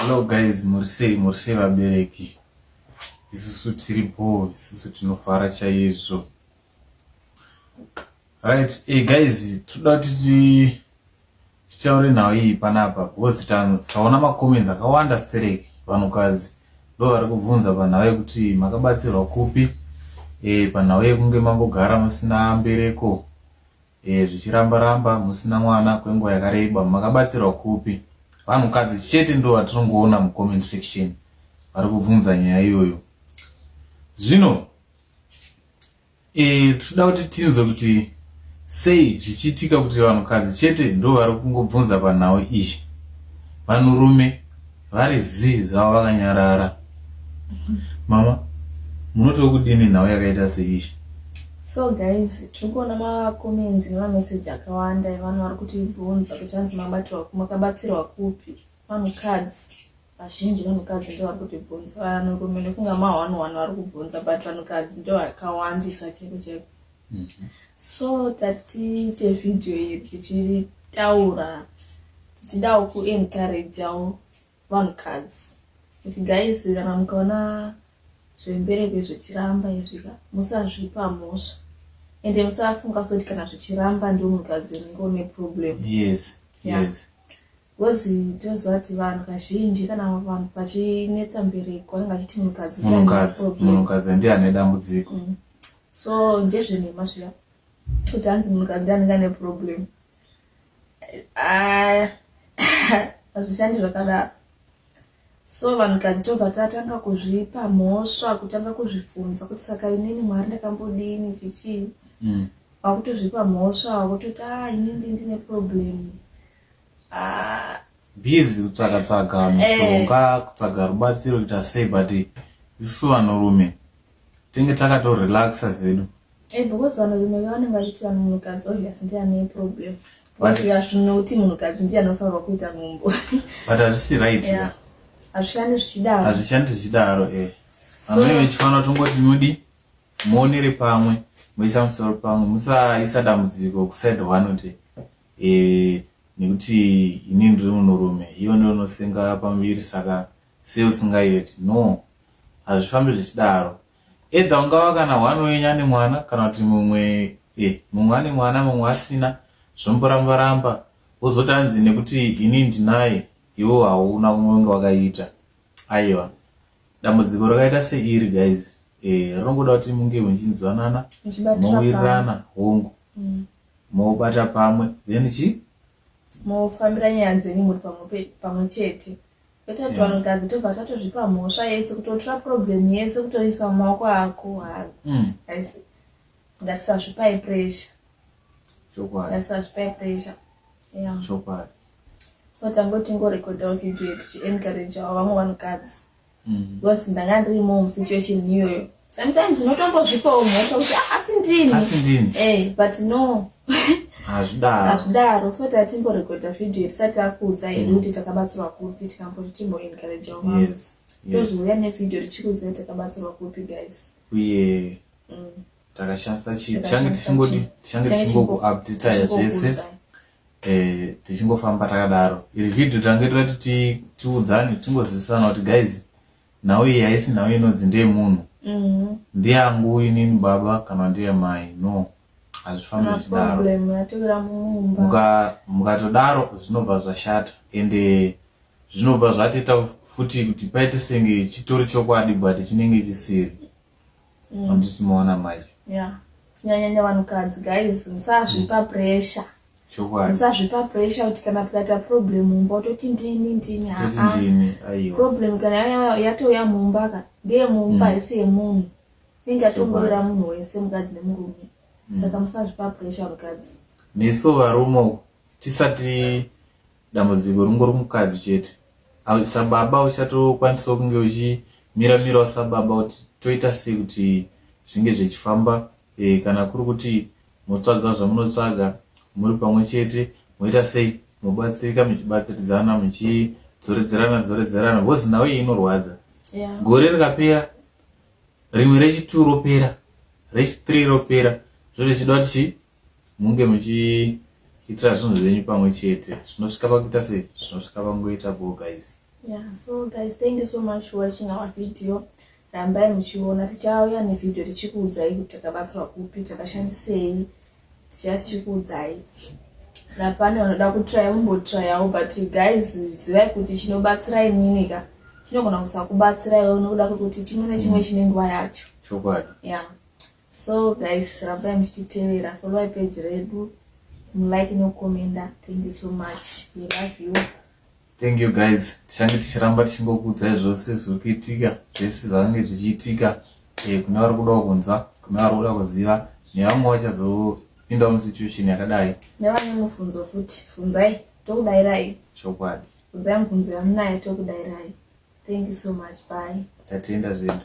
Hello guys, murisei vabereki. Isusu tiripo, isusu tinofara chaizvo. Right, guys, toda kuti tichaure nhau iyi panapa because taona macomments akawanda stereki vanhukazi ndo vari kubvunza panhau yekuti makabatsirwa kupi panhau yekunge mambogara musina mbereko zvichiramba musina mwana kwenguva yakareba, makabatsirwa kupi? Vanhukadzi chete ndo vatinongoona mucomment section vari kubvunza nyaya iyoyo. Zvino toda kuti tinzwe kuti sei zvichiitika kuti vanhukadzi chete ndo vari kungobvunza panhau iyi, vanhurume vari zii zvavo vakanyarara. Mama, munoti kudini nhau yakaita seiyi? So guys, tikuona macomments nemameseji akawanda evanhu vari kutibvunza kuti hanzi makabatsirwa kupi. Vanhukadzi vazhinji, vanhukadzi ndo vari kutibvunza. Vanhurume ndofunga ma1 vari kubvunza, but vanhukadzi ndo vakawandisa cheko. So that tiite video iyi tichitaura tichidawo kuencourage vanhukadzi kuti guys, kana mukaona zvembereko zvichiramba izvika musazvipa mhosva, ende musafunga kuti kana zvichiramba ndio munhukadzi unenge une problem. Yes. Gozi toziva kuti vanhu kazhinji kana vanhu pachinetsa mbereko vanenge vachiti munhukadzi ndiye ane dambudziko. So ndezvenema zviya kuti hanzi munhukadzi ndiye anenge ane problem. Hazvishandi zvakadaro. So vanhukadzi tobva tatanga kuzvipa mhosva, kutanga kuzvibvunza kuti saka inini Mwari ndakambodini chichi. Wakutozvipa mhosva, wakutoti inini ndine problem. Busy kutsvaga mishonga, kutsvaga rubatsiro kuita sei, but isusu vanhurume tinge takatorelaxa zvedu. Because vanhurume vanenge vachiti munhukadzi obviously ndiye ane problem. Vasvinoti munhukadzi ndiye anofanirwa kuita nhumbu. But hazvisi right. Hazvishandi zvichidaro. Hazvishandi zvichidaro. Vamwe vechifanira tongoti mudi muonere pamwe, muisa musoro pamwe, musaisa dambudziko kuside one nekuti ini ndiri munhurume iyo ndio unosenga pambiri saka sei usingaiti. No, hazvifambi zvichidaro. Either ungava kana one wenyu ane mwana kana kuti mumwe ane mwana mumwe asina, zvomboramba wozotanzi nekuti ini ndinaye iwo hauna umwe wakaita. Aiwa, dambudziko rakaita seiri guys, rinongoda kuti munge muchinzwanana, mowirirana hongu, mobata pamwe, then mofambira nyaya dzenyu muri pamwe chete. Kwete kuti vanhukadzi tobva tatozvipa mhosva yese kutotora problem yese kutoisa mumaoko ako. Ngatisazvipai pressure. Ngatisazvipai pressure. Chokwadi. So tangoti ngorekodha video yedu tichiencourage vamwe vanhukadzi. Because ndanga ndirimo musituation iyoyo. Sometimes unotombozvipawo mhosva kuti asi ndini. But no. Hazvidaro. So tatimborekodha video tisati takuudza hedu kuti takabatsirwa kupi, tikamboti timboencourage vamwe. Tozouya nevideo tichikuudzai takabatsirwa kupi guys. Uye takashandisa change tichingokuupdata zvese. Tichingofamba takadaro. Iri video tange toti tiudzane, tingozwisana kuti guys, nhau iyi haisi nhau inonzi ndeye munhu. Ndiyangu inini baba kana ndiye mai. No, hazvifambi zvichidaro. Mukatodaro zvinobva zvashata, ende zvinobva zvatoita futi kuti paite senge chitori chokwadi but chinenge chisiri. Handiti tinoona manje. Kunyanya vanhukadzi guys, musazvipa pressure. Musazvipa pressure kuti kana pakaita problem mumba utoti ndini. Problem kana yatouya mumba ndiye mumba haisi yemunhu. Ingatongoira munhu wese, mukadzi nemurume. Saka musazvipa pressure mukadzi. Neso varume tisati dambudziko ringori mukadzi chete. Sababa uchatokwanisa kunge uchimira sababa kuti toita sei kuti zvinge zvichifamba, kana kuri kuti motsvaga zvamunotsvaga muri pamwe chete, moita sei mobatsirika muchibatsiridzana muchidzoredzerana because nhau iyi inorwadza. Gore rikapera, rimwe rechi2 ropera, rechi3 ropera, zvose zvichida kuti munge muchiitira zvinhu zvenyu pamwe chete. Zvinosvika pakuita sei? Zvinosvika pangoita bo guys. Yeah, so guys, thank you so much for watching our video. Rambai muchiona tichauya nevidhio tichikuudzai kuti takabatsirwa kupi, takashandisei, tichikuudzai. Napane vanoda kutry mumbotryawo, but guys zivai kuti chinobatsira inini ka chinogona kusakubatsirai unoda kuti chimwe nechimwe chine nguva yacho. Chokwadi. Yeah. So guys, rambai muchititevera, follow page redu, like no commenda. Thank you so much. We love you. Thank you guys. Tichange tichiramba tichingokuudzai zvose zviri kuitika, zvese zvakange zvichiitika, kune vari kuda kunzwa, kune vari kuda kuziva, nevamwe vachazopinda musituation yakadai. Nevane mubvunzo futi, bvunzai, tokudayirai. Chokwadi. Bvunzai mubvunzo yamunayo, tokudayirai. Thank you so much. Bye. Tatenda zvedu.